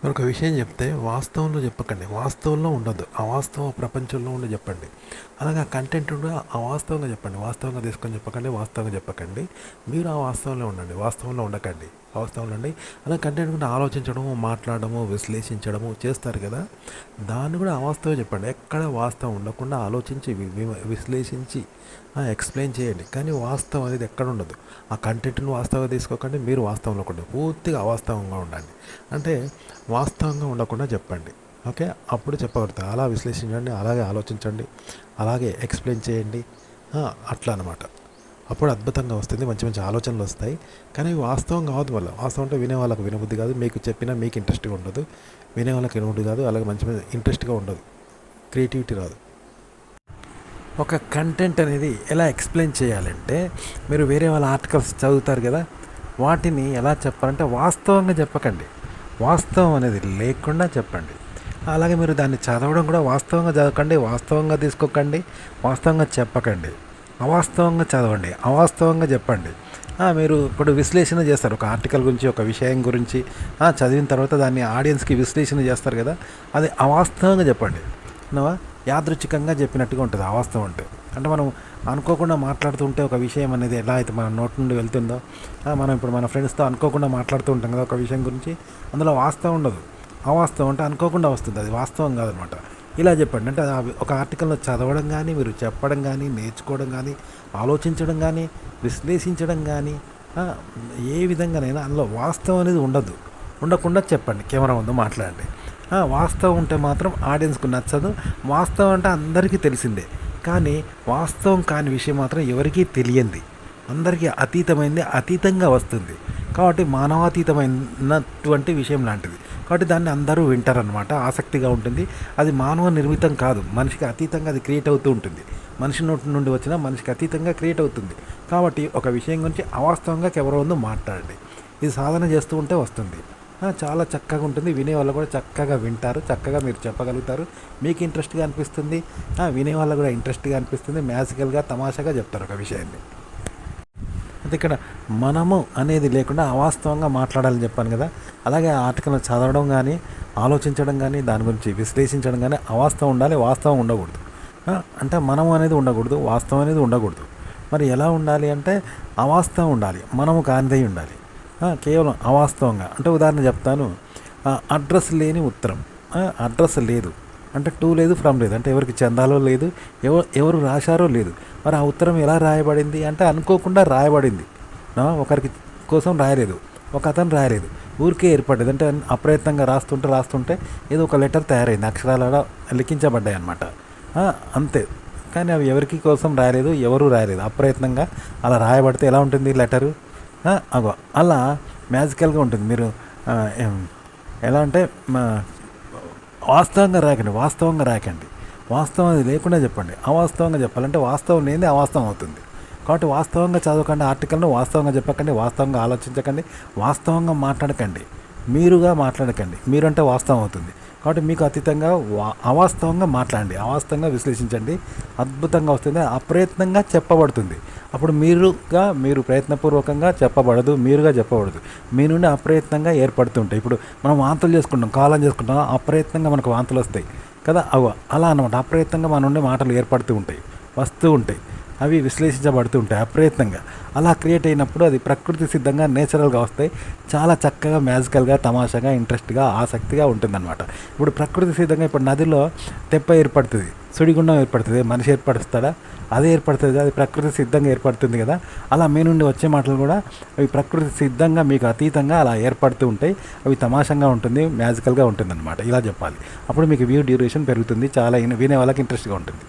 మరొక విషయం చెప్తే వాస్తవంలో చెప్పకండి. వాస్తవంలో ఉండొద్దు. అవాస్తవ ప్రపంచంలో ఉండి చెప్పండి. అలాగే ఆ కంటెంట్ కూడా అవాస్తవంగా చెప్పండి. వాస్తవంగా తీసుకొని చెప్పకండి. వాస్తవంగా చెప్పకండి. మీరు ఆ వాస్తవంలో ఉండండి. వాస్తవంలో ఉండకండి. వాస్తవంలో ఉండి అలా కంటెంట్ కూడా ఆలోచించడము, మాట్లాడడము, విశ్లేషించడము చేస్తారు కదా! దాన్ని కూడా అవాస్తవం చెప్పండి. ఎక్కడ వాస్తవం ఉండకుండా ఆలోచించి విశ్లేషించి ఎక్స్ప్లెయిన్ చేయండి. కానీ వాస్తవం అనేది ఎక్కడ ఉండదు. ఆ కంటెంట్ను వాస్తవంగా తీసుకోకండి. మీరు వాస్తవంలో కూడా పూర్తిగా అవాస్తవంగా ఉండండి. అంటే వాస్తవంగా ఉండకుండా చెప్పండి. ఓకే, అప్పుడు చెప్పగలుగుతారు. అలా విశ్లేషించండి, అలాగే ఆలోచించండి, అలాగే ఎక్స్ప్లెయిన్ చేయండి. అట్లా అనమాట. అప్పుడు అద్భుతంగా వస్తుంది. మంచి మంచి ఆలోచనలు వస్తాయి. కానీ ఇవి వాస్తవం కావద్దు. వల్ల వాస్తవం అంటే వినే వాళ్ళకు వినబుద్ధి కాదు. మీకు చెప్పినా మీకు ఇంట్రెస్ట్గా ఉండదు. వినే వాళ్ళకి వినబుద్ధి కాదు. అలాగే మంచి మంచి ఇంట్రెస్ట్గా ఉండదు. క్రియేటివిటీ రాదు. ఒక కంటెంట్ అనేది ఎలా ఎక్స్ప్లెయిన్ చేయాలంటే, మీరు వేరే వాళ్ళ ఆర్టికల్స్ చదువుతారు కదా, వాటిని ఎలా చెప్పాలంటే వాస్తవంగా చెప్పకండి. వాస్తవం అనేది లేకుండా చెప్పండి. అలాగే మీరు దాన్ని చదవడం కూడా వాస్తవంగా చదవకండి, వాస్తవంగా తీసుకోకండి, వాస్తవంగా చెప్పకండి. అవాస్తవంగా చదవండి, అవాస్తవంగా చెప్పండి. మీరు ఇప్పుడు విశ్లేషణ చేస్తారు ఒక ఆర్టికల్ గురించి, ఒక విషయం గురించి. చదివిన తర్వాత దాన్ని ఆడియన్స్కి విశ్లేషణ చేస్తారు కదా, అది అవాస్తవంగా చెప్పండి. విన్నావా? యాదృచ్ఛికంగా చెప్పినట్టుగా ఉంటుంది అవాస్తవం అంటే. అంటే మనం అనుకోకుండా మాట్లాడుతుంటే ఒక విషయం అనేది ఎలా అయితే మన నోటి నుండి వెళ్తుందో, మనం ఇప్పుడు మన ఫ్రెండ్స్తో అనుకోకుండా మాట్లాడుతూ ఉంటాం కదా ఒక విషయం గురించి, అందులో వాస్తవం ఉండదు. అవాస్తవం అంటే అనుకోకుండా వస్తుంది, అది వాస్తవం కాదనమాట. ఇలా చెప్పండి. అంటే ఒక ఆర్టికల్లో చదవడం కానీ, మీరు చెప్పడం కానీ, నేర్చుకోవడం కానీ, ఆలోచించడం కానీ, విశ్లేషించడం కానీ, ఏ విధంగానైనా అందులో వాస్తవం అనేది ఉండదు. ఉండకుండా చెప్పండి, కెమెరా ముందు మాట్లాడండి. వాస్తవం ఉంటే మాత్రం ఆడియన్స్కు నచ్చదు. వాస్తవం అంటే అందరికీ తెలిసిందే, కానీ వాస్తవం కాని విషయం మాత్రం ఎవరికీ తెలియంది, అందరికీ అతీతమైంది, అతీతంగా వస్తుంది. కాబట్టి మానవాతీతమైనటువంటి విషయం లాంటిది. కాబట్టి దాన్ని అందరూ వింటారనమాట. ఆసక్తిగా ఉంటుంది. అది మానవ నిర్మితం కాదు, మనిషికి అతీతంగా అది క్రియేట్ అవుతూ ఉంటుంది. మనిషి నోటి నుండి వచ్చిన మనిషికి అతీతంగా క్రియేట్ అవుతుంది. కాబట్టి ఒక విషయం గురించి అవాస్తవంగా ఎవరో ముందు మాట్లాడండి. ఇది సాధన చేస్తూ ఉంటే వస్తుంది. చాలా చక్కగా ఉంటుంది. వినేవాళ్ళు కూడా చక్కగా వింటారు, చక్కగా మీరు చెప్పగలుగుతారు. మీకు ఇంట్రెస్ట్గా అనిపిస్తుంది, వినేవాళ్ళు కూడా ఇంట్రెస్ట్గా అనిపిస్తుంది. మ్యాజికల్గా తమాషాగా చెప్తారు ఒక విషయాన్ని. అయితే ఇక్కడ మనము అనేది లేకుండా అవాస్తవంగా మాట్లాడాలని చెప్పాను కదా. అలాగే ఆ ఆర్టికల్ని చదవడం కానీ, ఆలోచించడం కానీ, దాని గురించి విశ్లేషించడం కానీ అవాస్తవం ఉండాలి, వాస్తవం ఉండకూడదు. అంటే మనము అనేది ఉండకూడదు, వాస్తవం అనేది ఉండకూడదు. మరి ఎలా ఉండాలి అంటే అవాస్తవం ఉండాలి, మనము కానిదై ఉండాలి. కేవలం అవాస్తవంగా అంటే ఉదాహరణ చెప్తాను. అడ్రస్ లేని ఉత్తరం. అడ్రస్ లేదు అంటే టు లేదు, ఫ్రమ్ లేదు, అంటే ఎవరికి చెందాలో లేదు, ఎవరు రాశారో లేదు. మరి ఆ ఉత్తరం ఎలా రాయబడింది అంటే అనుకోకుండా రాయబడింది. ఒకరికి కోసం రాయలేదు, ఒక అతను రాయలేదు, ఊరికే ఏర్పడ్డది. అంటే అప్రయత్నంగా రాస్తుంటే ఏదో ఒక లెటర్ తయారైంది, అక్షరాల లిఖించబడ్డాయి అన్నమాట. అంతే. కానీ అవి ఎవరికి కోసం రాయలేదు, ఎవరు రాయలేదు, అప్రయత్నంగా అలా రాయబడితే ఎలా ఉంటుంది లెటరు? అగో అలా మ్యాజికల్గా ఉంటుంది. మీరు ఎలా అంటే వాస్తవంగా రాకండి, వాస్తవంగా రాకండి. వాస్తవం అది లేకుండా చెప్పండి. అవాస్తవంగా చెప్పాలంటే వాస్తవం లేనిది అవాస్తవం అవుతుంది. కాబట్టి వాస్తవంగా చదవకండి, ఆర్టికల్ను వాస్తవంగా చెప్పకండి, వాస్తవంగా ఆలోచించకండి, వాస్తవంగా మాట్లాడకండి, మీరుగా మాట్లాడకండి. మీరంటే వాస్తవం అవుతుంది. కాబట్టి మీకు అతీతంగా అవాస్తవంగా మాట్లాడండి, అవాస్తవంగా విశ్లేషించండి. అద్భుతంగా వస్తుంది, అప్రయత్నంగా చెప్పబడుతుంది. అప్పుడు మీరు ప్రయత్నపూర్వకంగా చెప్పబడదు, మీరుగా చెప్పబడదు, మీ నుండి అప్రయత్నంగా ఏర్పడుతుంటాయి. ఇప్పుడు మనం వాంతులు చేసుకుంటాం, కాలం చేసుకుంటాం, అప్రయత్నంగా మనకు వాంతులు వస్తాయి కదా. అలా అన్నమాట. అప్రయత్నంగా మన నుండి మాటలు ఏర్పడుతూ ఉంటాయి, వస్తూ ఉంటాయి, అవి విశ్లేషించబడుతూ ఉంటాయి అప్రయత్నంగా. అలా క్రియేట్ అయినప్పుడు అది ప్రకృతి సిద్ధంగా, నేచురల్గా వస్తాయి. చాలా చక్కగా, మ్యాజికల్గా, తమాషాగా, ఇంట్రెస్ట్గా, ఆసక్తిగా ఉంటుందన్నమాట. ఇప్పుడు ప్రకృతి సిద్ధంగా ఇప్పుడు నదిలో తెప్ప ఏర్పడుతుంది, సుడిగుండం ఏర్పడుతుంది, మనిషి ఏర్పరుస్తాడా? అదే ఏర్పడుతుంది, అది ప్రకృతి సిద్ధంగా ఏర్పడుతుంది కదా. అలా మీ నుండి వచ్చే మాటలు కూడా అవి ప్రకృతి సిద్ధంగా, మీకు అతీతంగా అలా ఏర్పడుతూ ఉంటాయి. అవి తమాషంగా ఉంటుంది, మ్యాజికల్గా ఉంటుంది అనమాట. ఇలా చెప్పాలి. అప్పుడు మీకు వ్యూ డ్యూరేషన్ పెరుగుతుంది, చాలా వినే వాళ్ళకి ఇంట్రెస్ట్గా ఉంటుంది.